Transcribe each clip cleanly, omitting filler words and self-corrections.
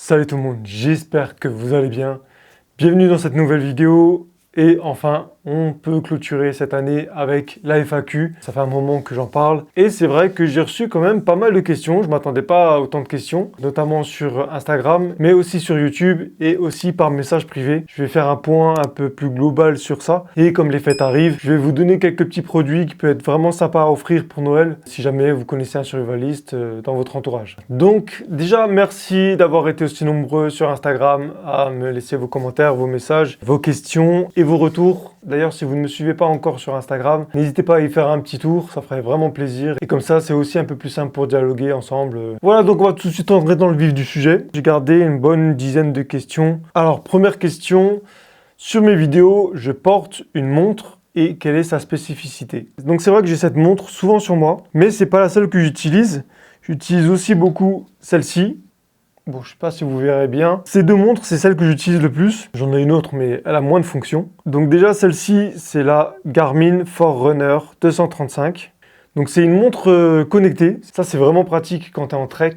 Salut tout le monde, j'espère que vous allez bien. Bienvenue dans cette nouvelle vidéo. Et enfin, on peut clôturer cette année avec la FAQ. Ça fait un moment que j'en parle. Et c'est vrai que j'ai reçu quand même pas mal de questions. Je ne m'attendais pas à autant de questions, notamment sur Instagram, mais aussi sur YouTube et aussi par message privé. Je vais faire un point un peu plus global sur ça. Et comme les fêtes arrivent, je vais vous donner quelques petits produits qui peuvent être vraiment sympas à offrir pour Noël, si jamais vous connaissez un survivaliste dans votre entourage. Donc déjà, merci d'avoir été aussi nombreux sur Instagram à me laisser vos commentaires, vos messages, vos questions et vos retours. D'ailleurs, si vous ne me suivez pas encore sur Instagram, n'hésitez pas à y faire un petit tour, ça ferait vraiment plaisir. Et comme ça, c'est aussi un peu plus simple pour dialoguer ensemble. Voilà, donc on va tout de suite entrer dans le vif du sujet. J'ai gardé une bonne dizaine de questions. Alors, première question, sur mes vidéos, je porte une montre et quelle est sa spécificité? Donc c'est vrai que j'ai cette montre souvent sur moi, mais c'est pas la seule que j'utilise. J'utilise aussi beaucoup celle-ci. Bon, je sais pas si vous verrez bien. Ces deux montres, c'est celle que j'utilise le plus. J'en ai une autre, mais elle a moins de fonctions. Donc déjà, celle-ci, c'est la Garmin Forerunner 235. Donc c'est une montre connectée. Ça, c'est vraiment pratique quand tu es en trek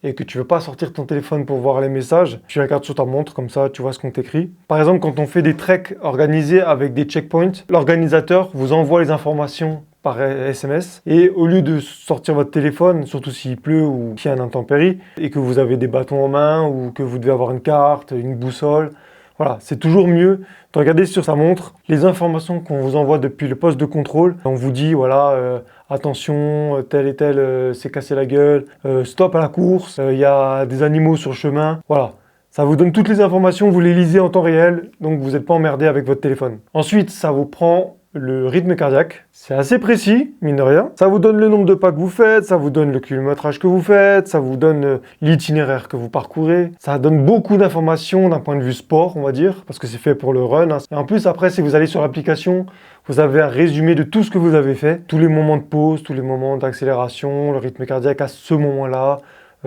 et que tu veux pas sortir ton téléphone pour voir les messages. Tu regardes sur ta montre, comme ça, tu vois ce qu'on t'écrit. Par exemple, quand on fait des treks organisés avec des checkpoints, l'organisateur vous envoie les informations par SMS, et au lieu de sortir votre téléphone, surtout s'il pleut ou qu'il y a un intempérie, et que vous avez des bâtons en main, ou que vous devez avoir une carte, une boussole, voilà, c'est toujours mieux de regarder sur sa montre les informations qu'on vous envoie depuis le poste de contrôle. On vous dit, voilà, attention, tel et tel s'est cassé la gueule, stop à la course, il y a des animaux sur le chemin, voilà. Ça vous donne toutes les informations, vous les lisez en temps réel, donc vous n'êtes pas emmerdé avec votre téléphone. Ensuite, ça vous prend le rythme cardiaque. C'est assez précis, mine de rien. Ça vous donne le nombre de pas que vous faites, ça vous donne le kilométrage que vous faites, ça vous donne l'itinéraire que vous parcourez. Ça donne beaucoup d'informations d'un point de vue sport, on va dire, parce que c'est fait pour le run. Et en plus, après, si vous allez sur l'application, vous avez un résumé de tout ce que vous avez fait, tous les moments de pause, tous les moments d'accélération, le rythme cardiaque à ce moment-là,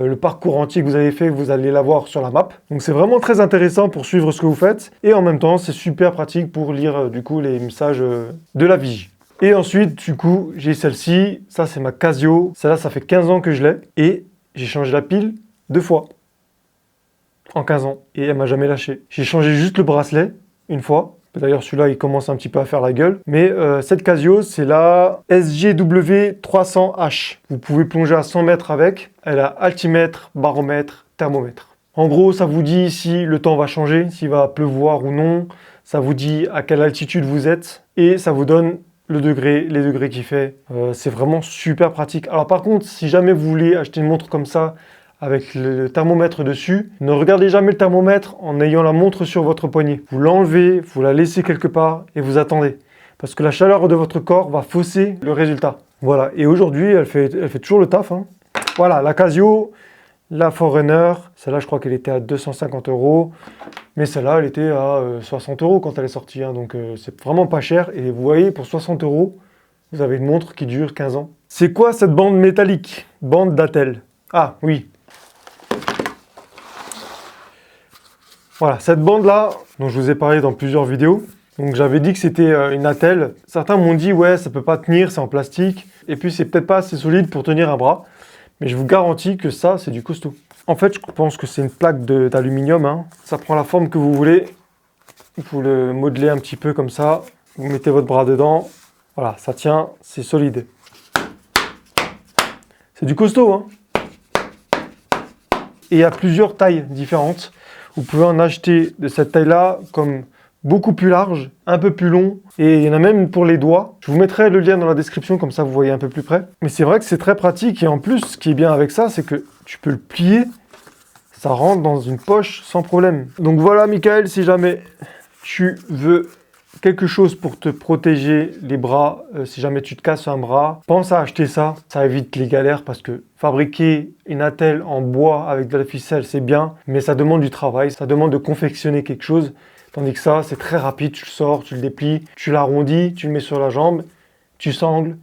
le parcours entier que vous avez fait, vous allez l'avoir sur la map. Donc c'est vraiment très intéressant pour suivre ce que vous faites. Et en même temps, c'est super pratique pour lire du coup les messages de la vigie. Et ensuite, du coup, j'ai celle-ci. Ça, c'est ma Casio. Celle-là, ça fait 15 ans que je l'ai. Et j'ai changé la pile 2 fois en 15 ans. Et elle m'a jamais lâché. J'ai changé juste le bracelet une fois. D'ailleurs, celui-là, il commence un petit peu à faire la gueule. Mais cette Casio, c'est la SGW300H. Vous pouvez plonger à 100 mètres avec. Elle a altimètre, baromètre, thermomètre. En gros, ça vous dit si le temps va changer, s'il va pleuvoir ou non. Ça vous dit à quelle altitude vous êtes. Et ça vous donne le degré, les degrés qu'il fait. C'est vraiment super pratique. Alors par contre, si jamais vous voulez acheter une montre comme ça, avec le thermomètre dessus, ne regardez jamais le thermomètre en ayant la montre sur votre poignet. Vous l'enlevez, vous la laissez quelque part et vous attendez. Parce que la chaleur de votre corps va fausser le résultat. Voilà, et aujourd'hui, elle fait toujours le taf. Hein. Voilà, la Casio, la Forerunner, celle-là, je crois qu'elle était à 250 €. Mais celle-là, elle était à 60 € quand elle est sortie. Hein, donc c'est vraiment pas cher. Et vous voyez, pour 60 €, vous avez une montre qui dure 15 ans. C'est quoi cette bande métallique? Bande d'Attel. Ah oui. Voilà, cette bande-là, dont je vous ai parlé dans plusieurs vidéos, donc j'avais dit que c'était une Attel. Certains m'ont dit, ouais, ça peut pas tenir, c'est en plastique. Et puis, c'est peut-être pas assez solide pour tenir un bras. Mais je vous garantis que ça, c'est du costaud. En fait, je pense que c'est une plaque d'aluminium. Hein. Ça prend la forme que vous voulez. Vous le modelez un petit peu comme ça. Vous mettez votre bras dedans. Voilà, ça tient, c'est solide. C'est du costaud, hein. Et il y a plusieurs tailles différentes. Vous pouvez en acheter de cette taille-là comme beaucoup plus large, un peu plus long. Et il y en a même pour les doigts. Je vous mettrai le lien dans la description, comme ça vous voyez un peu plus près. Mais c'est vrai que c'est très pratique. Et en plus, ce qui est bien avec ça, c'est que tu peux le plier. Ça rentre dans une poche sans problème. Donc voilà, Michael, si jamais tu veux quelque chose pour te protéger les bras, si jamais tu te casses un bras, pense à acheter ça. Ça évite les galères parce que fabriquer une attelle en bois avec de la ficelle, c'est bien, mais ça demande du travail, ça demande de confectionner quelque chose. Tandis que ça, c'est très rapide, tu le sors, tu le déplies, tu l'arrondis, tu le mets sur la jambe, tu sangles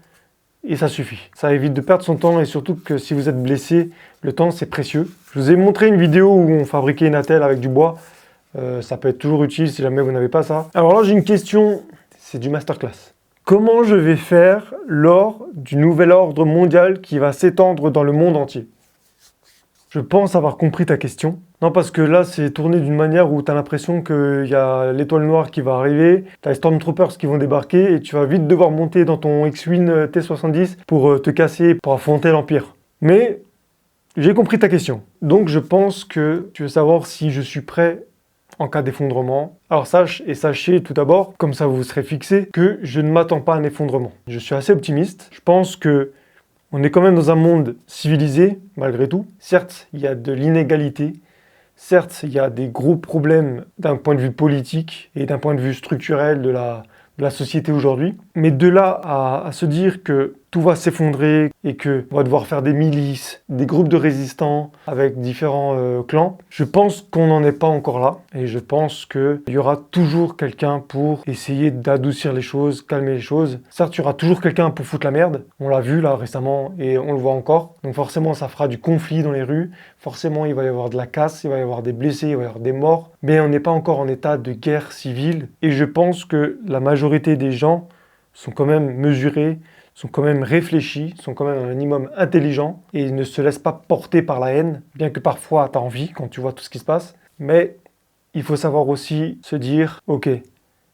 et ça suffit. Ça évite de perdre son temps et surtout que si vous êtes blessé, le temps c'est précieux. Je vous ai montré une vidéo où on fabriquait une attelle avec du bois. Ça peut être toujours utile si jamais vous n'avez pas ça. Alors là, j'ai une question, c'est du masterclass. Comment je vais faire lors du nouvel ordre mondial qui va s'étendre dans le monde entier? Je pense avoir compris ta question. Non, parce que là, c'est tourné d'une manière où tu as l'impression qu'il y a l'étoile noire qui va arriver, tu as les Stormtroopers qui vont débarquer et tu vas vite devoir monter dans ton X-Wing T-70 pour te casser, pour affronter l'Empire. Mais j'ai compris ta question. Donc je pense que tu veux savoir si je suis prêt en cas d'effondrement. Alors sachez tout d'abord, comme ça vous serez fixé, que je ne m'attends pas à un effondrement. Je suis assez optimiste. Je pense que on est quand même dans un monde civilisé, malgré tout. Certes, il y a de l'inégalité. Certes, il y a des gros problèmes d'un point de vue politique et d'un point de vue structurel de la société aujourd'hui. Mais de là à se dire que tout va s'effondrer et qu'on va devoir faire des milices, des groupes de résistants avec différents clans, je pense qu'on n'en est pas encore là. Et je pense qu'il y aura toujours quelqu'un pour essayer d'adoucir les choses, calmer les choses. Certes, il y aura toujours quelqu'un pour foutre la merde. On l'a vu là récemment et on le voit encore. Donc forcément, ça fera du conflit dans les rues. Forcément, il va y avoir de la casse, il va y avoir des blessés, il va y avoir des morts. Mais on n'est pas encore en état de guerre civile. Et je pense que la majorité des gens sont quand même mesurés, sont quand même réfléchis, sont quand même un minimum intelligents et ils ne se laissent pas porter par la haine, bien que parfois tu as envie quand tu vois tout ce qui se passe. Mais il faut savoir aussi se dire, ok,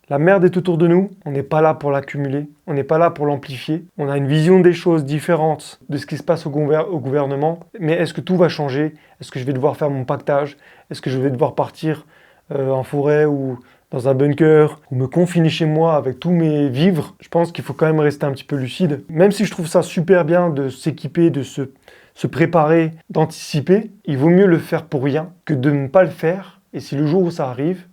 la merde est autour de nous, on n'est pas là pour l'accumuler, on n'est pas là pour l'amplifier, on a une vision des choses différente de ce qui se passe au gouvernement, mais est-ce que tout va changer? Est-ce que je vais devoir faire mon pactage? Est-ce que je vais devoir partir en forêt ou dans un bunker, ou me confiner chez moi avec tous mes vivres? Je pense qu'il faut quand même rester un petit peu lucide. Même si je trouve ça super bien de s'équiper, de se préparer, d'anticiper, il vaut mieux le faire pour rien que de ne pas le faire. Et si le jour où ça arrive,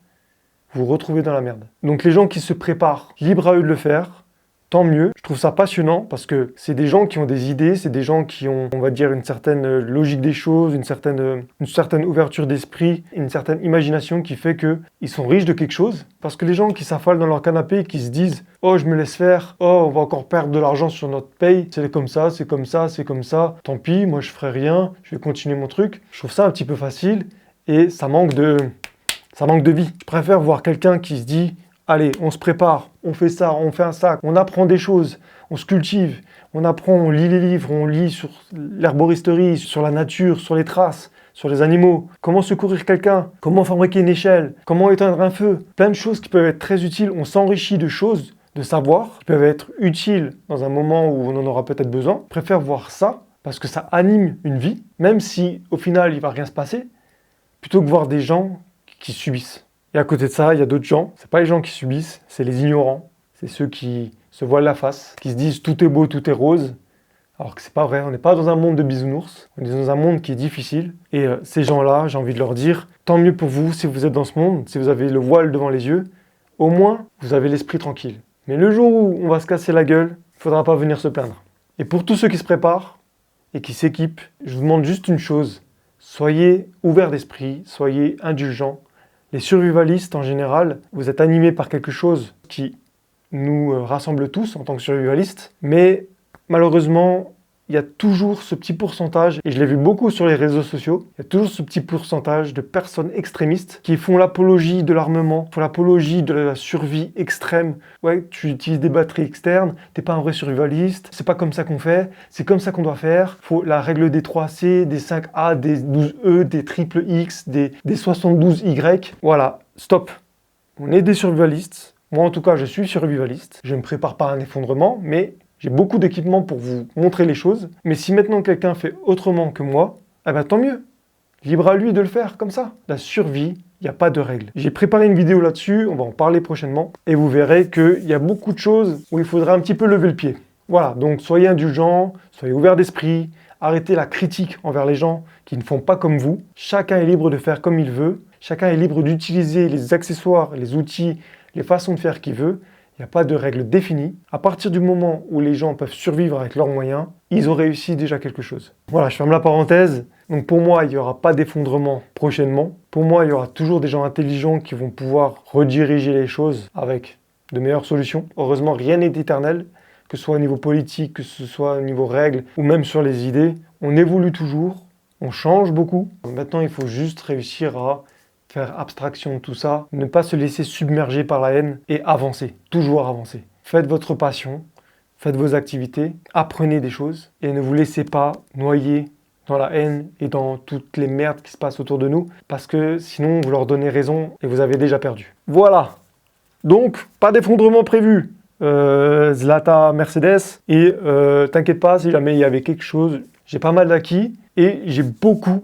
vous vous retrouvez dans la merde. Donc les gens qui se préparent, libre à eux de le faire, tant mieux. Je trouve ça passionnant parce que c'est des gens qui ont des idées, c'est des gens qui ont, on va dire, une certaine logique des choses, une certaine ouverture d'esprit, une certaine imagination qui fait qu'ils sont riches de quelque chose. Parce que les gens qui s'affalent dans leur canapé, qui se disent « Oh, je me laisse faire. Oh, on va encore perdre de l'argent sur notre paye. C'est comme ça, c'est comme ça, c'est comme ça. Tant pis, moi je ferai rien, je vais continuer mon truc. » Je trouve ça un petit peu facile et ça manque de vie. Je préfère voir quelqu'un qui se dit allez, on se prépare, on fait ça, on fait un sac, on apprend des choses, on se cultive, on apprend, on lit les livres, on lit sur l'herboristerie, sur la nature, sur les traces, sur les animaux, comment secourir quelqu'un, comment fabriquer une échelle, comment éteindre un feu, plein de choses qui peuvent être très utiles, on s'enrichit de choses, de savoirs qui peuvent être utiles dans un moment où on en aura peut-être besoin. Je préfère voir ça parce que ça anime une vie, même si au final il va rien se passer, plutôt que voir des gens qui subissent. Et à côté de ça, il y a d'autres gens, c'est pas les gens qui subissent, c'est les ignorants, c'est ceux qui se voilent la face, qui se disent tout est beau, tout est rose, alors que c'est pas vrai, on n'est pas dans un monde de bisounours, on est dans un monde qui est difficile. Et ces gens-là, j'ai envie de leur dire, tant mieux pour vous si vous êtes dans ce monde, si vous avez le voile devant les yeux, au moins vous avez l'esprit tranquille. Mais le jour où on va se casser la gueule, il faudra pas venir se plaindre. Et pour tous ceux qui se préparent et qui s'équipent, je vous demande juste une chose, soyez ouverts d'esprit, soyez indulgents. Les survivalistes, en général, vous êtes animés par quelque chose qui nous rassemble tous en tant que survivalistes, mais malheureusement, il y a toujours ce petit pourcentage, et je l'ai vu beaucoup sur les réseaux sociaux, il y a toujours ce petit pourcentage de personnes extrémistes qui font l'apologie de l'armement, font l'apologie de la survie extrême. Ouais, tu utilises des batteries externes, t'es pas un vrai survivaliste, c'est pas comme ça qu'on fait, c'est comme ça qu'on doit faire. Faut la règle des 3C, des 5A, des 12E, des triple X, des 72Y. Voilà, stop. On est des survivalistes. Moi en tout cas, je suis survivaliste. Je ne me prépare pas à un effondrement, mais j'ai beaucoup d'équipements pour vous montrer les choses, mais si maintenant quelqu'un fait autrement que moi, eh ben tant mieux. Libre à lui de le faire comme ça. La survie, il n'y a pas de règles. J'ai préparé une vidéo là-dessus, on va en parler prochainement, et vous verrez qu'il y a beaucoup de choses où il faudra un petit peu lever le pied. Voilà, donc soyez indulgents, soyez ouverts d'esprit, arrêtez la critique envers les gens qui ne font pas comme vous. Chacun est libre de faire comme il veut, chacun est libre d'utiliser les accessoires, les outils, les façons de faire qu'il veut. Il n'y a pas de règle définie. À partir du moment où les gens peuvent survivre avec leurs moyens, ils ont réussi déjà quelque chose. Voilà, je ferme la parenthèse. Donc pour moi, il n'y aura pas d'effondrement prochainement. Pour moi, il y aura toujours des gens intelligents qui vont pouvoir rediriger les choses avec de meilleures solutions. Heureusement, rien n'est éternel, que ce soit au niveau politique, que ce soit au niveau règles ou même sur les idées. On évolue toujours, on change beaucoup. Maintenant, il faut juste réussir à faire abstraction de tout ça, ne pas se laisser submerger par la haine et avancer, toujours avancer. Faites votre passion, faites vos activités, apprenez des choses et ne vous laissez pas noyer dans la haine et dans toutes les merdes qui se passent autour de nous, parce que sinon vous leur donnez raison et vous avez déjà perdu. Voilà, donc pas d'effondrement prévu. Zlata Mercedes, et t'inquiète pas, si jamais il y avait quelque chose, j'ai pas mal d'acquis et j'ai beaucoup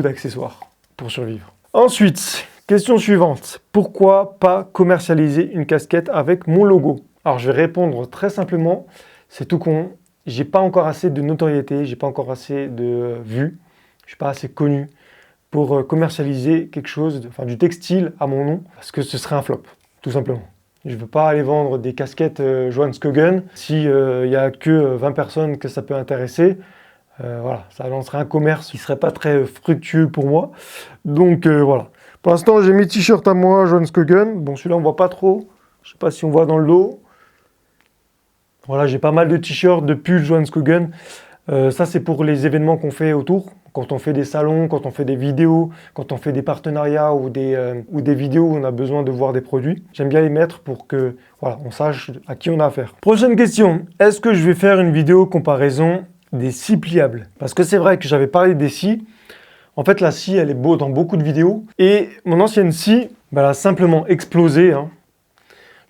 d'accessoires pour survivre. Ensuite, question suivante, pourquoi pas commercialiser une casquette avec mon logo? Alors je vais répondre très simplement, c'est tout con, j'ai pas encore assez de notoriété, j'ai pas encore assez de vues, je suis pas assez connu pour commercialiser quelque chose, du textile à mon nom, parce que ce serait un flop, tout simplement. Je ne veux pas aller vendre des casquettes Johan Skoggen si il n'y a que 20 personnes que ça peut intéresser. Voilà, ça lancerait un commerce qui ne serait pas très fructueux pour moi. Donc voilà. Pour l'instant, j'ai mes t-shirts à moi, Johan Skoggen. Bon, celui-là, on ne voit pas trop. Je ne sais pas si on voit dans le dos. Voilà, j'ai pas mal de t-shirts, de pulls Johan Skoggen. Ça, c'est pour les événements qu'on fait autour. Quand on fait des salons, quand on fait des vidéos, quand on fait des partenariats ou des vidéos où on a besoin de voir des produits. J'aime bien les mettre pour que voilà, on sache à qui on a affaire. Prochaine question. Est-ce que je vais faire une vidéo comparaison des scies pliables? Parce que c'est vrai que j'avais parlé des scies. En fait, la scie, elle est beau dans beaucoup de vidéos. Et mon ancienne scie, elle a simplement explosé.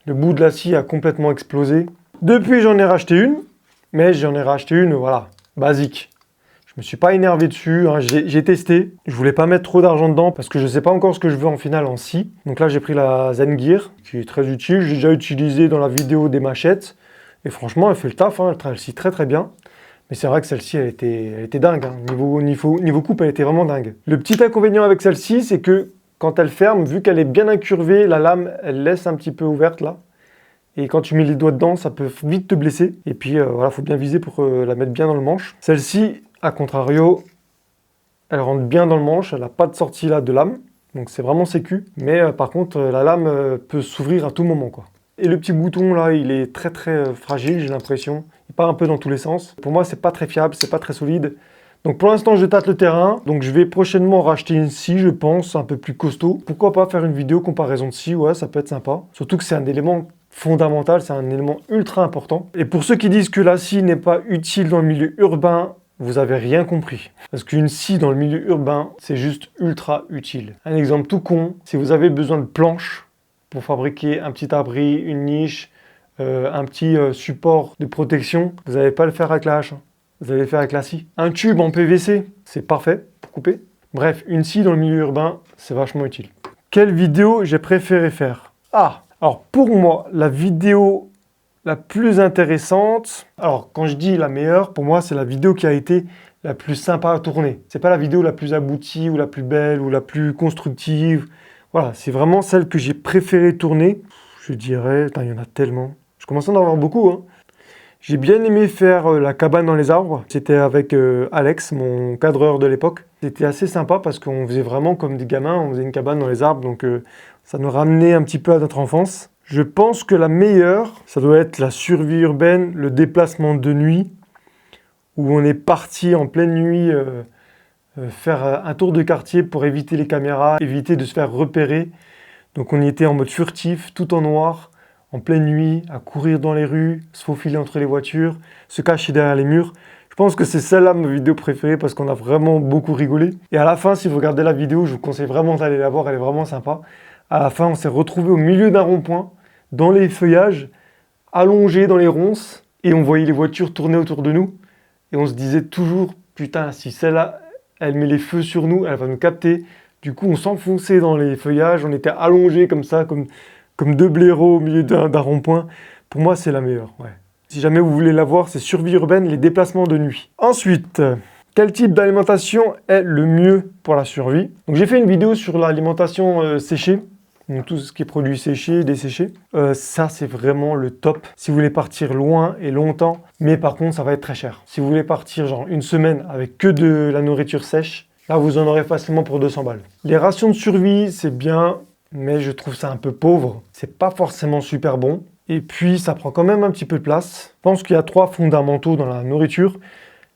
Le bout de la scie a complètement explosé. Depuis, j'en ai racheté une. Mais j'en ai racheté une, voilà, basique. Je me suis pas énervé dessus, j'ai testé. Je voulais pas mettre trop d'argent dedans parce que je sais pas encore ce que je veux en finale en scie. Donc là, j'ai pris la Zen Gear, qui est très utile. J'ai déjà utilisé dans la vidéo des machettes. Et franchement, elle fait le taf, elle scie très bien. Mais c'est vrai que celle-ci, elle était dingue. Niveau coupe, elle était vraiment dingue. Le petit inconvénient avec celle-ci, c'est que quand elle ferme, vu qu'elle est bien incurvée, la lame, elle laisse un petit peu ouverte là. Et quand tu mets les doigts dedans, ça peut vite te blesser. Et puis voilà, faut bien viser pour la mettre bien dans le manche. Celle-ci, à contrario, elle rentre bien dans le manche. Elle n'a pas de sortie là de lame. Donc c'est vraiment sécu. Mais par contre, la lame peut s'ouvrir à tout moment, quoi. Et le petit bouton là, il est très fragile, j'ai l'impression. Il part un peu dans tous les sens. Pour moi, c'est pas très fiable, c'est pas très solide. Donc pour l'instant, je tâte le terrain. Donc je vais prochainement racheter une scie, je pense, un peu plus costaud. Pourquoi pas faire une vidéo comparaison de scie? Ouais, ça peut être sympa. Surtout que c'est un élément fondamental, c'est un élément ultra important. Et pour ceux qui disent que la scie n'est pas utile dans le milieu urbain, vous avez rien compris. Parce qu'une scie dans le milieu urbain, c'est juste ultra utile. Un exemple tout con, si vous avez besoin de planches pour fabriquer un petit abri, une niche, un petit support de protection, vous n'allez pas le faire avec la hache, vous allez le faire avec la scie. Un tube en PVC, c'est parfait pour couper. Bref, une scie dans le milieu urbain, c'est vachement utile. Quelle vidéo j'ai préféré faire? Alors pour moi, la vidéo la plus intéressante, alors quand je dis la meilleure, pour moi c'est la vidéo qui a été la plus sympa à tourner. C'est pas la vidéo la plus aboutie ou la plus belle ou la plus constructive. Voilà, c'est vraiment celle que j'ai préféré tourner. Je dirais, il y en a tellement. Je commence à en avoir beaucoup. J'ai bien aimé faire la cabane dans les arbres. C'était avec Alex, mon cadreur de l'époque. C'était assez sympa parce qu'on faisait vraiment comme des gamins, on faisait une cabane dans les arbres, donc ça nous ramenait un petit peu à notre enfance. Je pense que la meilleure, ça doit être la survie urbaine, le déplacement de nuit, où on est parti en pleine nuit faire un tour de quartier pour éviter les caméras, éviter de se faire repérer. Donc on y était en mode furtif, tout en noir, en pleine nuit, à courir dans les rues, se faufiler entre les voitures, se cacher derrière les murs. Je pense que c'est celle-là ma vidéo préférée parce qu'on a vraiment beaucoup rigolé. Et à la fin, si vous regardez la vidéo, je vous conseille vraiment d'aller la voir, elle est vraiment sympa. À la fin, on s'est retrouvés au milieu d'un rond-point, dans les feuillages, allongés dans les ronces, et on voyait les voitures tourner autour de nous. Et on se disait toujours, putain, si celle-là, elle met les feux sur nous, elle va nous capter. Du coup, on s'enfonçait dans les feuillages, on était allongés comme ça, comme deux blaireaux au milieu d'un rond-point. Pour moi, c'est la meilleure, ouais. Si jamais vous voulez la voir, c'est Survie urbaine, les déplacements de nuit. Ensuite, quel type d'alimentation est le mieux pour la survie? Donc j'ai fait une vidéo sur l'alimentation séchée, donc tout ce qui est produits séchés, desséchés. Ça, c'est vraiment le top si vous voulez partir loin et longtemps, mais par contre, ça va être très cher. Si vous voulez partir genre une semaine avec que de la nourriture sèche, là, vous en aurez facilement pour 200 balles. Les rations de survie, c'est bien, mais je trouve ça un peu pauvre. C'est pas forcément super bon. Et puis, ça prend quand même un petit peu de place. Je pense qu'il y a 3 fondamentaux dans la nourriture.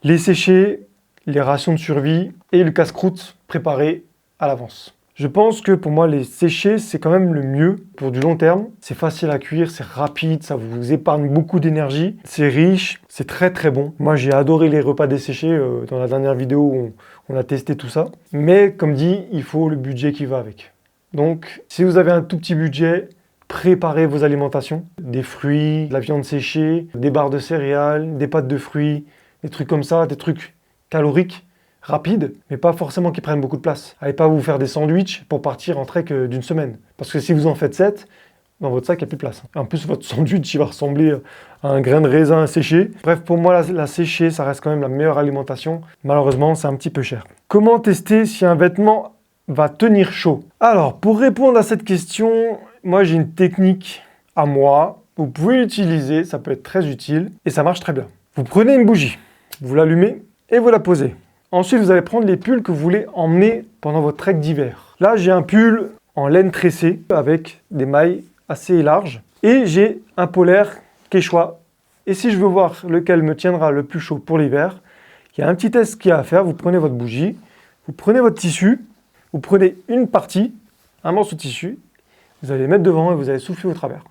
Les séchés, les rations de survie et le casse-croûte préparé à l'avance. Je pense que pour moi, les séchés, c'est quand même le mieux pour du long terme. C'est facile à cuire, c'est rapide, ça vous épargne beaucoup d'énergie. C'est riche, c'est très très bon. Moi, j'ai adoré les repas desséchés dans la dernière vidéo où on a testé tout ça. Mais comme dit, il faut le budget qui va avec. Donc, si vous avez un tout petit budget, préparez vos alimentations. Des fruits, de la viande séchée, des barres de céréales, des pâtes de fruits, des trucs comme ça, des trucs caloriques, rapides, mais pas forcément qui prennent beaucoup de place. Allez pas vous faire des sandwichs pour partir en trek d'une semaine. Parce que si vous en faites 7, dans votre sac, il n'y a plus de place. En plus, votre sandwich, il va ressembler à un grain de raisin séché. Bref, pour moi, la séchée, ça reste quand même la meilleure alimentation. Malheureusement, c'est un petit peu cher. Comment tester si un vêtement va tenir chaud? Alors, pour répondre à cette question, moi, j'ai une technique à moi. Vous pouvez l'utiliser, ça peut être très utile et ça marche très bien. Vous prenez une bougie, vous l'allumez et vous la posez. Ensuite, vous allez prendre les pulls que vous voulez emmener pendant votre trek d'hiver. Là, j'ai un pull en laine tressée avec des mailles assez larges. Et j'ai un polaire quechua. Et si je veux voir lequel me tiendra le plus chaud pour l'hiver, il y a un petit test qu'il y a à faire. Vous prenez votre bougie, vous prenez votre tissu, vous prenez une partie, un morceau de tissu, vous allez le mettre devant et vous allez souffler au travers.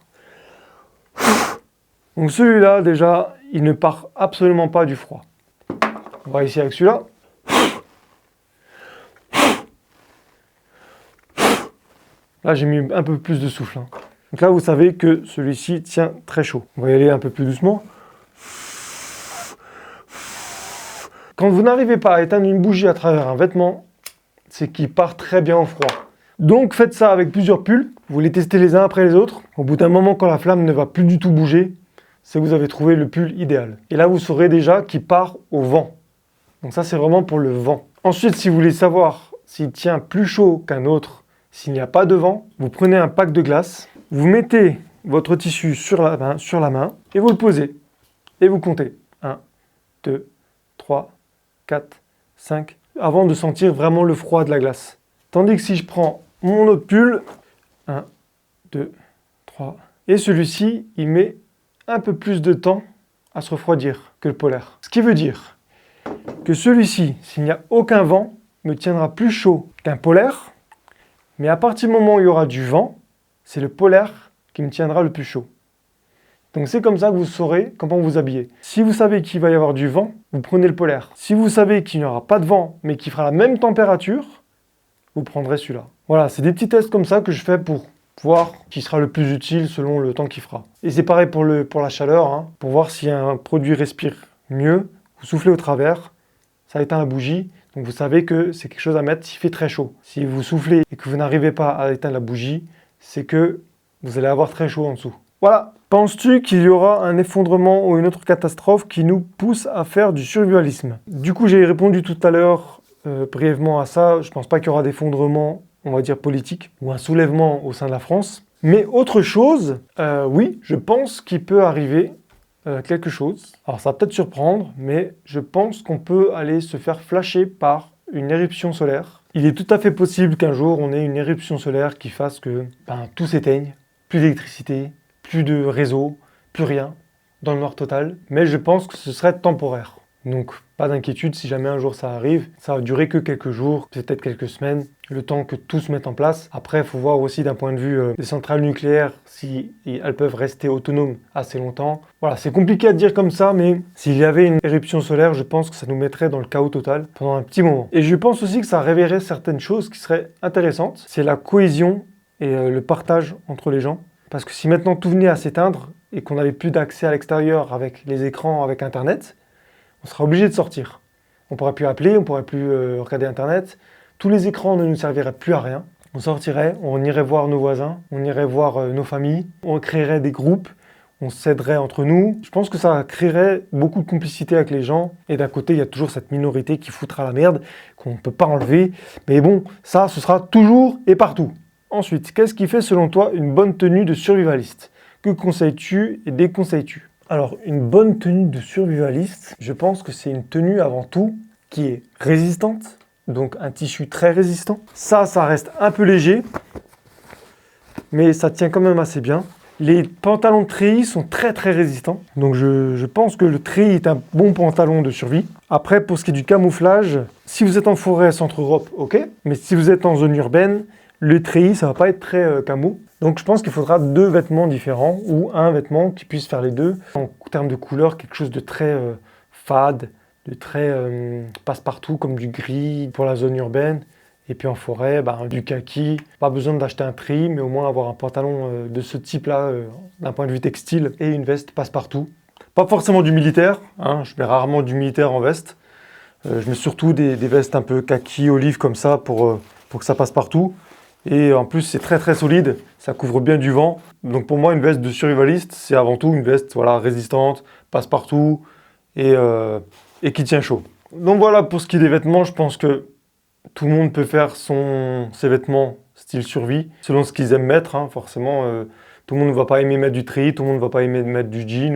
Donc celui-là, déjà, il ne part absolument pas du froid. On va essayer avec celui-là. Là, j'ai mis un peu plus de souffle. Donc là, vous savez que celui-ci tient très chaud. On va y aller un peu plus doucement. Quand vous n'arrivez pas à éteindre une bougie à travers un vêtement, c'est qu'il part très bien au froid. Donc faites ça avec plusieurs pulls. Vous les testez les uns après les autres. Au bout d'un moment, quand la flamme ne va plus du tout bouger, c'est que vous avez trouvé le pull idéal. Et là, vous saurez déjà qu'il part au vent. Donc ça, c'est vraiment pour le vent. Ensuite, si vous voulez savoir s'il tient plus chaud qu'un autre, s'il n'y a pas de vent, vous prenez un pack de glace, vous mettez votre tissu sur la main et vous le posez. Et vous comptez 1, 2, 3, 4, 5, avant de sentir vraiment le froid de la glace. Tandis que si je prends mon autre pull, 1, 2, 3, et celui-ci, il met un peu plus de temps à se refroidir que le polaire. Ce qui veut dire que celui-ci, s'il n'y a aucun vent, me tiendra plus chaud qu'un polaire. Mais à partir du moment où il y aura du vent, c'est le polaire qui me tiendra le plus chaud. Donc c'est comme ça que vous saurez comment vous habiller. Si vous savez qu'il va y avoir du vent, vous prenez le polaire. Si vous savez qu'il n'y aura pas de vent, mais qu'il fera la même température, vous prendrez celui-là. Voilà, c'est des petits tests comme ça que je fais pour voir qui sera le plus utile selon le temps qu'il fera. Et c'est pareil pour la chaleur, pour voir si un produit respire mieux. Vous soufflez au travers, ça éteint la bougie. Donc vous savez que c'est quelque chose à mettre s'il fait très chaud. Si vous soufflez et que vous n'arrivez pas à éteindre la bougie, c'est que vous allez avoir très chaud en dessous. Voilà. Penses-tu qu'il y aura un effondrement ou une autre catastrophe qui nous pousse à faire du survivalisme? Du coup, j'ai répondu tout à l'heure brièvement à ça. Je ne pense pas qu'il y aura d'effondrement, on va dire politique, ou un soulèvement au sein de la France. Mais autre chose, oui, je pense qu'il peut arriver quelque chose. Alors ça va peut-être surprendre, mais je pense qu'on peut aller se faire flasher par une éruption solaire. Il est tout à fait possible qu'un jour on ait une éruption solaire qui fasse que tout s'éteigne, plus d'électricité, plus de réseau, plus rien, dans le noir total. Mais je pense que ce serait temporaire. Donc pas d'inquiétude si jamais un jour ça arrive. Ça va durer que quelques jours, peut-être quelques semaines, le temps que tout se mette en place. Après, il faut voir aussi d'un point de vue des centrales nucléaires si elles peuvent rester autonomes assez longtemps. Voilà, c'est compliqué à dire comme ça, mais s'il y avait une éruption solaire, je pense que ça nous mettrait dans le chaos total pendant un petit moment. Et je pense aussi que ça révélerait certaines choses qui seraient intéressantes. C'est la cohésion et le partage entre les gens. Parce que si maintenant tout venait à s'éteindre et qu'on n'avait plus d'accès à l'extérieur avec les écrans, avec Internet, on sera obligé de sortir. On ne pourra plus appeler, on ne pourra plus regarder Internet. Tous les écrans ne nous serviraient plus à rien. On sortirait, on irait voir nos voisins, on irait voir nos familles, on créerait des groupes, on s'aiderait entre nous. Je pense que ça créerait beaucoup de complicité avec les gens. Et d'un côté, il y a toujours cette minorité qui foutra la merde, qu'on ne peut pas enlever. Mais bon, ça, ce sera toujours et partout. Ensuite, qu'est-ce qui fait selon toi une bonne tenue de survivaliste? Que conseilles-tu et déconseilles-tu? Alors, une bonne tenue de survivaliste, je pense que c'est une tenue avant tout qui est résistante, donc un tissu très résistant. Ça reste un peu léger, mais ça tient quand même assez bien. Les pantalons de treillis sont très résistants. Donc je pense que le treillis est un bon pantalon de survie. Après, pour ce qui est du camouflage, si vous êtes en forêt centre-Europe, ok. Mais si vous êtes en zone urbaine, le treillis, ça va pas être très camo. Donc je pense qu'il faudra 2 vêtements différents ou un vêtement qui puisse faire les deux. En termes de couleur, quelque chose de très fade, de très passe-partout comme du gris pour la zone urbaine. Et puis en forêt, du kaki. Pas besoin d'acheter un treillis, mais au moins avoir un pantalon de ce type-là, d'un point de vue textile, et une veste passe-partout. Pas forcément du militaire, hein, je mets rarement du militaire en veste. Je mets surtout des vestes un peu kaki, olive comme ça pour que ça passe partout. Et en plus, c'est très solide, ça couvre bien du vent. Donc pour moi, une veste de survivaliste, c'est avant tout une veste résistante, passe partout et qui tient chaud. Donc voilà, pour ce qui est des vêtements, je pense que tout le monde peut faire ses vêtements style survie, selon ce qu'ils aiment mettre. Hein. Forcément, tout le monde ne va pas aimer mettre du treillis, tout le monde ne va pas aimer mettre du jean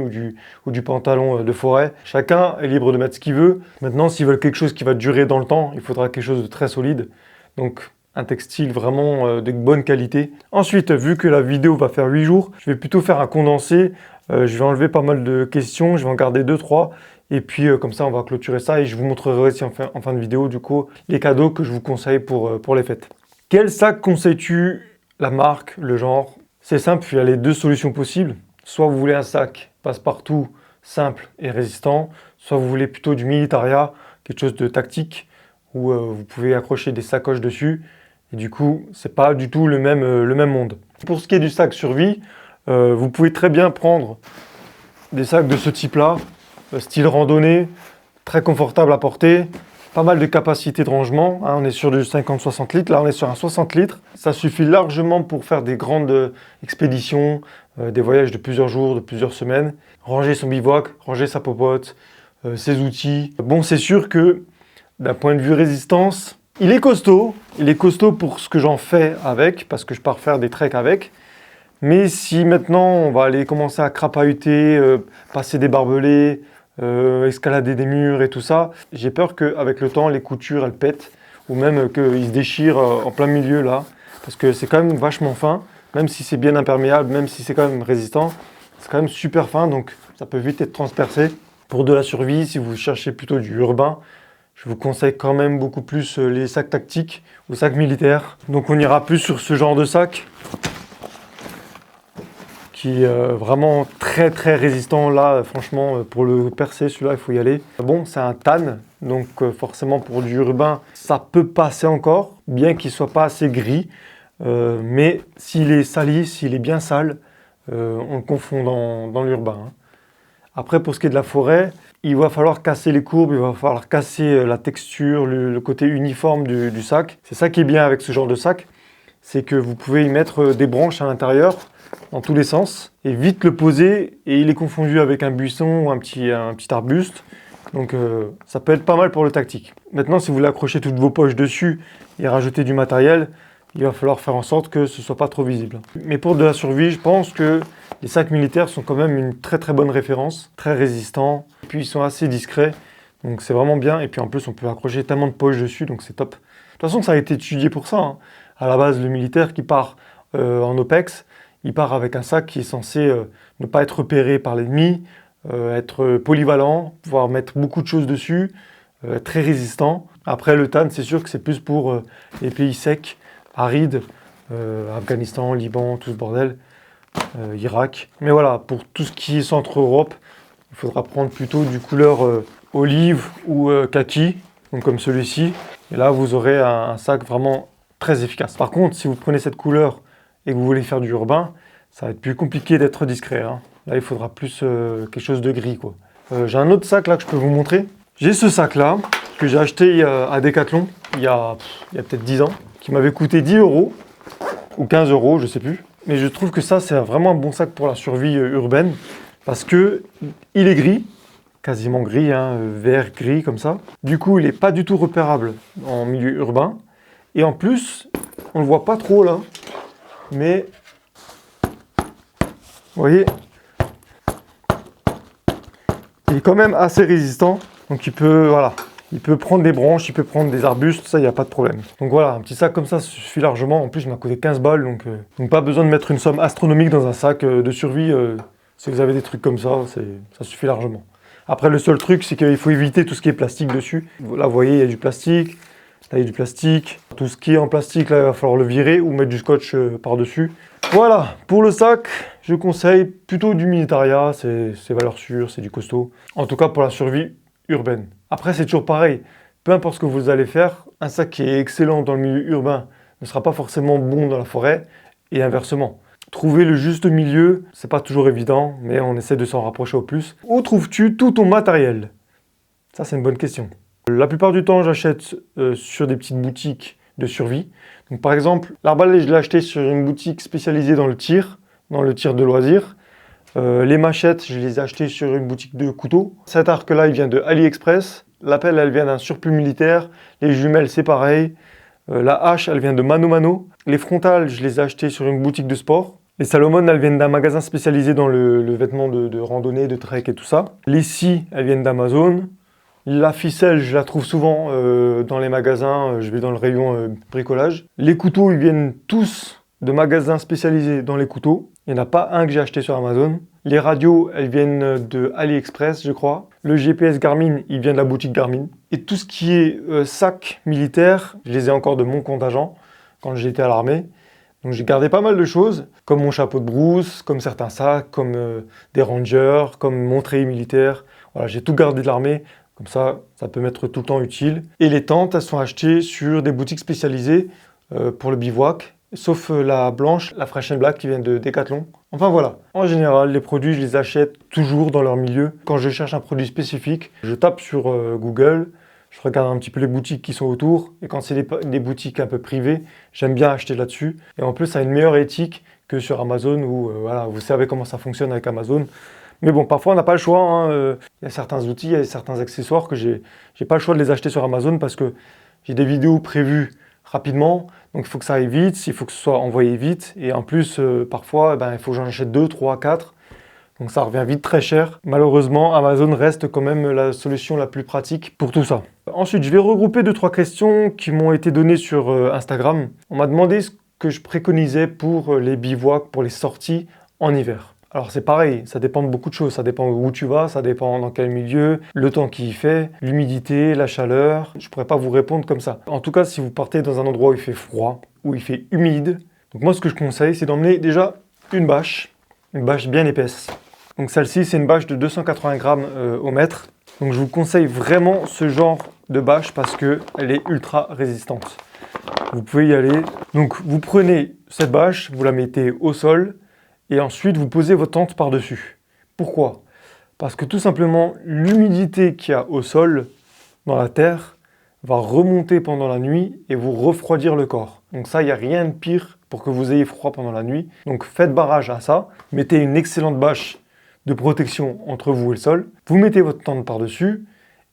ou du pantalon de forêt. Chacun est libre de mettre ce qu'il veut. Maintenant, s'ils veulent quelque chose qui va durer dans le temps, il faudra quelque chose de très solide. Donc, un textile vraiment de bonne qualité. Ensuite, vu que la vidéo va faire 8 jours, je vais plutôt faire un condensé. Je vais enlever pas mal de questions, je vais en garder 2-3. Et puis comme ça, on va clôturer ça et je vous montrerai aussi en fin de vidéo, du coup, les cadeaux que je vous conseille pour les fêtes. Quel sac conseilles-tu? La marque, le genre? C'est simple, il y a les 2 solutions possibles. Soit vous voulez un sac passe-partout, simple et résistant, soit vous voulez plutôt du militaria, quelque chose de tactique, où vous pouvez accrocher des sacoches dessus. Et du coup, c'est pas du tout le même monde. Pour ce qui est du sac survie, vous pouvez très bien prendre des sacs de ce type-là, style randonnée, très confortable à porter, pas mal de capacité de rangement. Hein, on est sur du 50-60 litres, là on est sur un 60 litres. Ça suffit largement pour faire des grandes expéditions, des voyages de plusieurs jours, de plusieurs semaines. Ranger son bivouac, ranger sa popote, ses outils. Bon, c'est sûr que d'un point de vue résistance, il est costaud pour ce que j'en fais avec, parce que je pars faire des treks avec. Mais si maintenant on va aller commencer à crapahuter, passer des barbelés, escalader des murs et tout ça, j'ai peur qu'avec le temps les coutures elles pètent, ou même qu'ils se déchirent en plein milieu là, parce que c'est quand même vachement fin, même si c'est bien imperméable, même si c'est quand même résistant, c'est quand même super fin, donc ça peut vite être transpercé. Pour de la survie, si vous cherchez plutôt du urbain, je vous conseille quand même beaucoup plus les sacs tactiques ou sacs militaires. Donc on ira plus sur ce genre de sac qui est vraiment très résistant. Là, franchement, pour le percer, celui-là, il faut y aller. Bon, c'est un tan, donc forcément pour du urbain, ça peut passer encore, bien qu'il ne soit pas assez gris. Mais s'il est sali, s'il est bien sale, on le confond dans l'urbain. Hein. Après, pour ce qui est de la forêt, il va falloir casser les courbes, il va falloir casser la texture, le côté uniforme du sac. C'est ça qui est bien avec ce genre de sac, c'est que vous pouvez y mettre des branches à l'intérieur, dans tous les sens, et vite le poser, et il est confondu avec un buisson ou un petit arbuste. Donc ça peut être pas mal pour le tactique. Maintenant, si vous voulez accrocher toutes vos poches dessus et rajouter du matériel, il va falloir faire en sorte que ce ne soit pas trop visible. Mais pour de la survie, je pense que les sacs militaires sont quand même une très bonne référence, très résistants, puis ils sont assez discrets, donc c'est vraiment bien. Et puis en plus, on peut accrocher tellement de poches dessus, donc c'est top. De toute façon, ça a été étudié pour ça. Hein. À la base, le militaire qui part en OPEX, il part avec un sac qui est censé ne pas être repéré par l'ennemi, être polyvalent, pouvoir mettre beaucoup de choses dessus, très résistant. Après, le tan, c'est sûr que c'est plus pour les pays secs, arides, Afghanistan, Liban, tout ce bordel, Irak. Mais voilà, pour tout ce qui est centre-Europe, il faudra prendre plutôt du couleur olive ou kaki, donc comme celui-ci. Et là, vous aurez un sac vraiment très efficace. Par contre, si vous prenez cette couleur et que vous voulez faire du urbain, ça va être plus compliqué d'être discret. Hein. Là, il faudra plus quelque chose de gris, quoi. J'ai un autre sac là que je peux vous montrer. J'ai ce sac-là que j'ai acheté à Decathlon il y a peut-être 10 ans, qui m'avait coûté 10 € ou 15 €, je sais plus. Mais je trouve que ça, c'est vraiment un bon sac pour la survie urbaine parce que il est gris, quasiment gris, hein, vert gris comme ça. Du coup, il n'est pas du tout repérable en milieu urbain. Et en plus, on le voit pas trop là, mais vous voyez, il est quand même assez résistant. Donc il peut, voilà, Il peut prendre des branches, il peut prendre des arbustes, ça, il n'y a pas de problème. Donc voilà, un petit sac comme ça suffit largement. En plus, il m'a coûté 15 balles, donc pas besoin de mettre une somme astronomique dans un sac de survie. Si vous avez des trucs comme ça, ça suffit largement. Après, le seul truc, c'est qu'il faut éviter tout ce qui est plastique dessus. Là, vous voyez, il y a du plastique. Là, il y a du plastique. Tout ce qui est en plastique, là, il va falloir le virer ou mettre du scotch par-dessus. Voilà, pour le sac, je conseille plutôt du Militaria. C'est valeur sûre, c'est du costaud. En tout cas, pour la survie urbaine. Après, c'est toujours pareil. Peu importe ce que vous allez faire, un sac qui est excellent dans le milieu urbain ne sera pas forcément bon dans la forêt et inversement. Trouver le juste milieu, c'est pas toujours évident, mais on essaie de s'en rapprocher au plus. Où trouves-tu tout ton matériel? Ça, c'est une bonne question. La plupart du temps, j'achète sur des petites boutiques de survie. Donc, par exemple, l'arbalète, je l'ai acheté sur une boutique spécialisée dans le tir de loisirs. Les machettes, je les ai achetées sur une boutique de couteaux. Cet arc-là, il vient de AliExpress. La pelle, elle vient d'un surplus militaire. Les jumelles, c'est pareil. La hache, elle vient de Mano Mano. Les frontales, je les ai achetées sur une boutique de sport. Les Salomon, elles viennent d'un magasin spécialisé dans le vêtement de randonnée, de trek et tout ça. Les scies, elles viennent d'Amazon. La ficelle, je la trouve souvent dans les magasins. Je vais dans le rayon bricolage. Les couteaux, ils viennent tous de magasins spécialisés dans les couteaux. Il n'y en a pas un que j'ai acheté sur Amazon. Les radios, elles viennent de AliExpress, je crois. Le GPS Garmin, il vient de la boutique Garmin. Et tout ce qui est sac militaire, je les ai encore de mon contingent quand j'étais à l'armée. Donc j'ai gardé pas mal de choses, comme mon chapeau de brousse, comme certains sacs, comme des rangers, comme mon treillis militaire. Voilà, j'ai tout gardé de l'armée, comme ça peut m'être tout le temps utile. Et les tentes, elles sont achetées sur des boutiques spécialisées pour le bivouac, sauf la blanche, la Fresh and Black qui vient de Decathlon. Enfin voilà, en général, les produits, je les achète toujours dans leur milieu. Quand je cherche un produit spécifique, je tape sur Google, je regarde un petit peu les boutiques qui sont autour. Et quand c'est des boutiques un peu privées, j'aime bien acheter là-dessus. Et en plus, ça a une meilleure éthique que sur Amazon où voilà, vous savez comment ça fonctionne avec Amazon. Mais bon, parfois, on n'a pas le choix. Hein. Il y a certains outils, il y a certains accessoires que j'ai pas le choix de les acheter sur Amazon parce que j'ai des vidéos prévues rapidement. Donc, il faut que ça aille vite, il faut que ce soit envoyé vite. Et en plus, parfois, il faut que j'en achète 2, 3, 4. Donc ça revient vite très cher. Malheureusement, Amazon reste quand même la solution la plus pratique pour tout ça. Ensuite, je vais regrouper 2-3 questions qui m'ont été données sur Instagram. On m'a demandé ce que je préconisais pour les bivouacs, pour les sorties en hiver. Alors c'est pareil, ça dépend de beaucoup de choses. Ça dépend où tu vas, ça dépend dans quel milieu, le temps qu'il fait, l'humidité, la chaleur. Je ne pourrais pas vous répondre comme ça. En tout cas, si vous partez dans un endroit où il fait froid, où il fait humide, donc moi ce que je conseille, c'est d'emmener déjà une bâche bien épaisse. Donc celle-ci, c'est une bâche de 280 grammes au mètre. Donc je vous conseille vraiment ce genre de bâche parce qu'elle est ultra résistante. Vous pouvez y aller. Donc vous prenez cette bâche, vous la mettez au sol et ensuite vous posez votre tente par-dessus. Pourquoi? Parce que tout simplement, l'humidité qu'il y a au sol, dans la terre, va remonter pendant la nuit et vous refroidir le corps. Donc ça, il n'y a rien de pire pour que vous ayez froid pendant la nuit. Donc faites barrage à ça. Mettez une excellente bâche de protection entre vous et le sol. Vous mettez votre tente par-dessus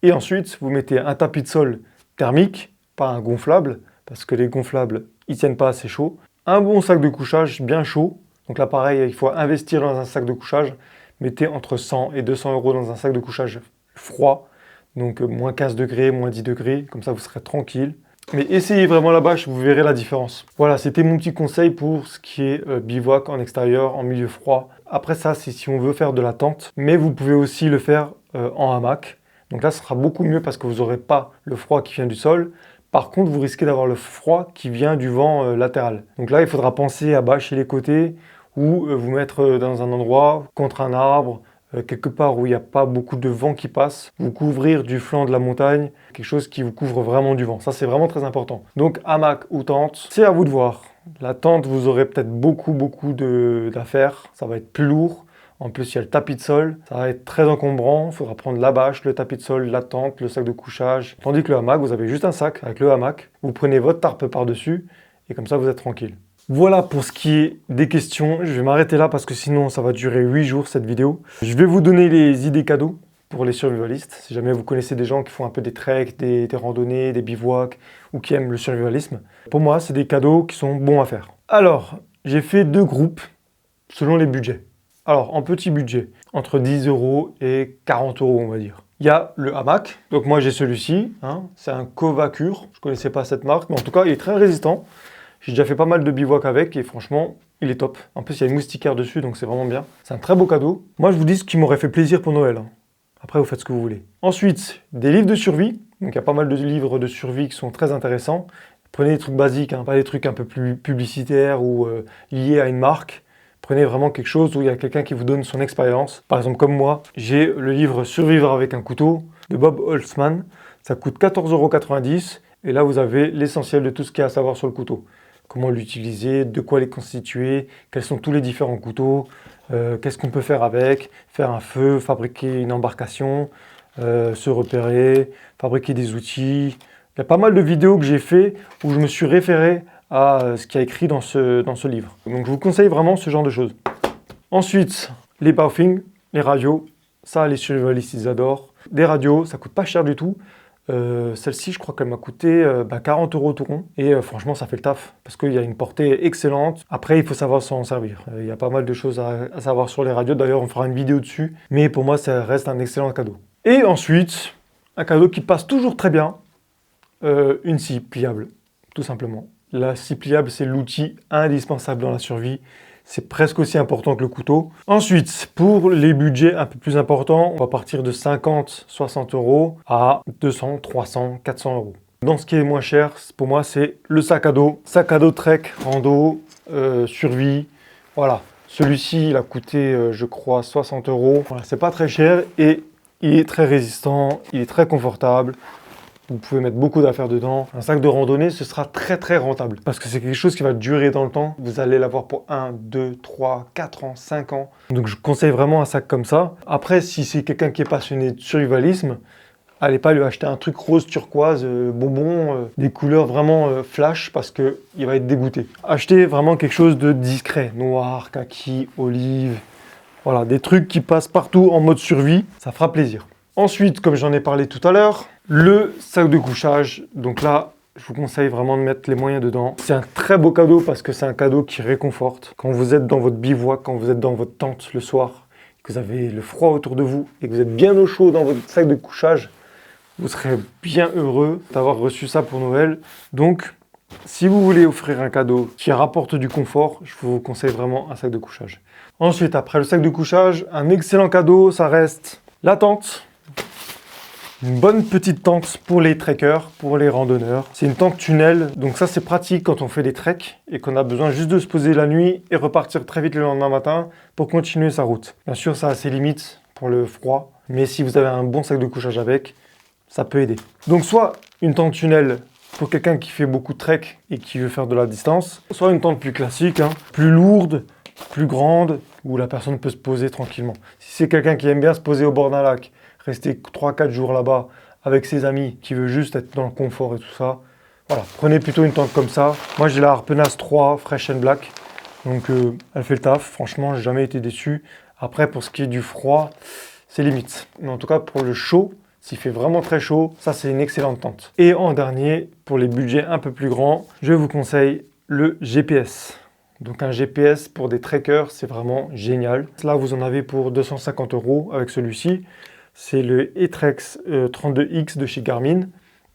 et ensuite vous mettez un tapis de sol thermique, pas un gonflable, parce que les gonflables, ils tiennent pas assez chaud. Un bon sac de couchage bien chaud. Donc là pareil, il faut investir dans un sac de couchage. Mettez entre 100 et 200 € dans un sac de couchage froid. Donc moins 15 degrés, moins 10 degrés, comme ça vous serez tranquille. Mais essayez vraiment la bâche, vous verrez la différence. Voilà, c'était mon petit conseil pour ce qui est bivouac en extérieur, en milieu froid. Après ça, c'est si on veut faire de la tente, mais vous pouvez aussi le faire en hamac. Donc là, ce sera beaucoup mieux parce que vous n'aurez pas le froid qui vient du sol. Par contre, vous risquez d'avoir le froid qui vient du vent latéral. Donc là, il faudra penser à bâcher les côtés ou vous mettre dans un endroit contre un arbre, quelque part où il n'y a pas beaucoup de vent qui passe, vous couvrir du flanc de la montagne, quelque chose qui vous couvre vraiment du vent. Ça, c'est vraiment très important. Donc, hamac ou tente, c'est à vous de voir. La tente, vous aurez peut-être beaucoup d'affaires. Ça va être plus lourd. En plus, il y a le tapis de sol. Ça va être très encombrant. Il faudra prendre la bâche, le tapis de sol, la tente, le sac de couchage. Tandis que le hamac, vous avez juste un sac avec le hamac. Vous prenez votre tarpe par-dessus et comme ça, vous êtes tranquille. Voilà pour ce qui est des questions. Je vais m'arrêter là parce que sinon ça va durer 8 jours cette vidéo. Je vais vous donner les idées cadeaux pour les survivalistes. Si jamais vous connaissez des gens qui font un peu des treks, des randonnées, des bivouacs ou qui aiment le survivalisme. Pour moi, c'est des cadeaux qui sont bons à faire. Alors, j'ai fait 2 groupes selon les budgets. Alors, en petit budget, entre 10 € et 40 € on va dire. il y a le hamac. Donc moi j'ai celui-ci, hein. C'est un Covacure. Je ne connaissais pas cette marque, mais en tout cas il est très résistant. J'ai déjà fait pas mal de bivouac avec et franchement, il est top. En plus, il y a une moustiquaire dessus, donc c'est vraiment bien. C'est un très beau cadeau. Moi, je vous dis ce qui m'aurait fait plaisir pour Noël, hein. Après, vous faites ce que vous voulez. Ensuite, des livres de survie. Donc, il y a pas mal de livres de survie qui sont très intéressants. Prenez des trucs basiques, hein, pas des trucs un peu plus publicitaires ou liés à une marque. Prenez vraiment quelque chose où il y a quelqu'un qui vous donne son expérience. Par exemple, comme moi, j'ai le livre Survivre avec un couteau de Bob Holtzman. Ça coûte 14,90 €. Et là, vous avez l'essentiel de tout ce qu'il y a à savoir sur le couteau. Comment l'utiliser, de quoi les constituer, quels sont tous les différents couteaux, qu'est-ce qu'on peut faire avec, faire un feu, fabriquer une embarcation, se repérer, fabriquer des outils. Il y a pas mal de vidéos que j'ai fait où je me suis référé à ce qu'il y a écrit dans ce livre. Donc je vous conseille vraiment ce genre de choses. Ensuite, les baofeng, les radios, ça les survivalistes ils adorent. Des radios, ça coûte pas cher du tout. Celle-ci, je crois qu'elle m'a coûté 40 € tout rond. Et franchement, ça fait le taf parce qu'il y a une portée excellente. Après, il faut savoir s'en servir. Il y a pas mal de choses à savoir sur les radios. D'ailleurs, on fera une vidéo dessus. Mais pour moi, ça reste un excellent cadeau. Et ensuite, un cadeau qui passe toujours très bien. Une scie pliable, tout simplement. La scie pliable, c'est l'outil indispensable dans la survie. C'est presque aussi important que le couteau. Ensuite, pour les budgets un peu plus importants, on va partir de 50, 60 € à 200, 300, 400 €. Dans ce qui est moins cher, pour moi, c'est le sac à dos. Sac à dos trek, rando, survie. Voilà. Celui-ci, il a coûté, je crois, 60 €. Voilà, c'est pas très cher et il est très résistant, il est très confortable. Vous pouvez mettre beaucoup d'affaires dedans. Un sac de randonnée, ce sera très très rentable. Parce que c'est quelque chose qui va durer dans le temps. Vous allez l'avoir pour 1, 2, 3, 4 ans, 5 ans. Donc je conseille vraiment un sac comme ça. Après, si c'est quelqu'un qui est passionné de survivalisme, allez pas lui acheter un truc rose turquoise, bonbon, des couleurs vraiment flash parce qu'il va être dégoûté. Achetez vraiment quelque chose de discret. Noir, kaki, olive. Voilà, des trucs qui passent partout en mode survie. Ça fera plaisir. Ensuite, comme j'en ai parlé tout à l'heure, le sac de couchage. Donc là, je vous conseille vraiment de mettre les moyens dedans. C'est un très beau cadeau parce que c'est un cadeau qui réconforte. Quand vous êtes dans votre bivouac, quand vous êtes dans votre tente le soir, que vous avez le froid autour de vous et que vous êtes bien au chaud dans votre sac de couchage, vous serez bien heureux d'avoir reçu ça pour Noël. Donc, si vous voulez offrir un cadeau qui rapporte du confort, je vous conseille vraiment un sac de couchage. Ensuite, après le sac de couchage, un excellent cadeau, ça reste la tente. Une bonne petite tente pour les trekkers, pour les randonneurs. C'est une tente tunnel, donc ça c'est pratique quand on fait des treks et qu'on a besoin juste de se poser la nuit et repartir très vite le lendemain matin pour continuer sa route. Bien sûr, ça a ses limites pour le froid, mais si vous avez un bon sac de couchage avec, ça peut aider. Donc soit une tente tunnel pour quelqu'un qui fait beaucoup de trek et qui veut faire de la distance, soit une tente plus classique, hein, plus lourde, plus grande, où la personne peut se poser tranquillement. Si c'est quelqu'un qui aime bien se poser au bord d'un lac, rester 3-4 jours là-bas avec ses amis, qui veut juste être dans le confort et tout ça, voilà, prenez plutôt une tente comme ça. Moi j'ai la Harpenas 3 Fresh and Black, donc elle fait le taf, franchement j'ai jamais été déçu. Après pour ce qui est du froid, c'est limite. Mais en tout cas pour le chaud, s'il fait vraiment très chaud, ça c'est une excellente tente. Et en dernier, pour les budgets un peu plus grands, je vous conseille le GPS. Donc un GPS pour des trekkers, c'est vraiment génial. Là vous en avez pour 250 € avec celui-ci. C'est le Etrex 32X de chez Garmin,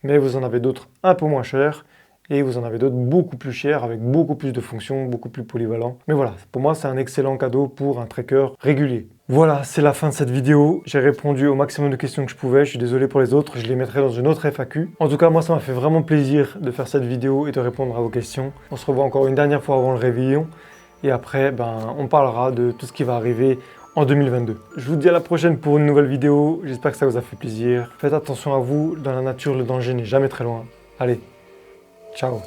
mais vous en avez d'autres un peu moins chers et vous en avez d'autres beaucoup plus chers avec beaucoup plus de fonctions, beaucoup plus polyvalents. Mais voilà, pour moi c'est un excellent cadeau pour un trekker régulier. Voilà, c'est la fin de cette vidéo. J'ai répondu au maximum de questions que je pouvais. Je suis désolé pour les autres, je les mettrai dans une autre FAQ. En tout cas, moi ça m'a fait vraiment plaisir de faire cette vidéo et de répondre à vos questions. On se revoit encore une dernière fois avant le réveillon et après on parlera de tout ce qui va arriver en 2022. Je vous dis à la prochaine pour une nouvelle vidéo. J'espère que ça vous a fait plaisir. Faites attention à vous. Dans la nature, le danger n'est jamais très loin. Allez, ciao.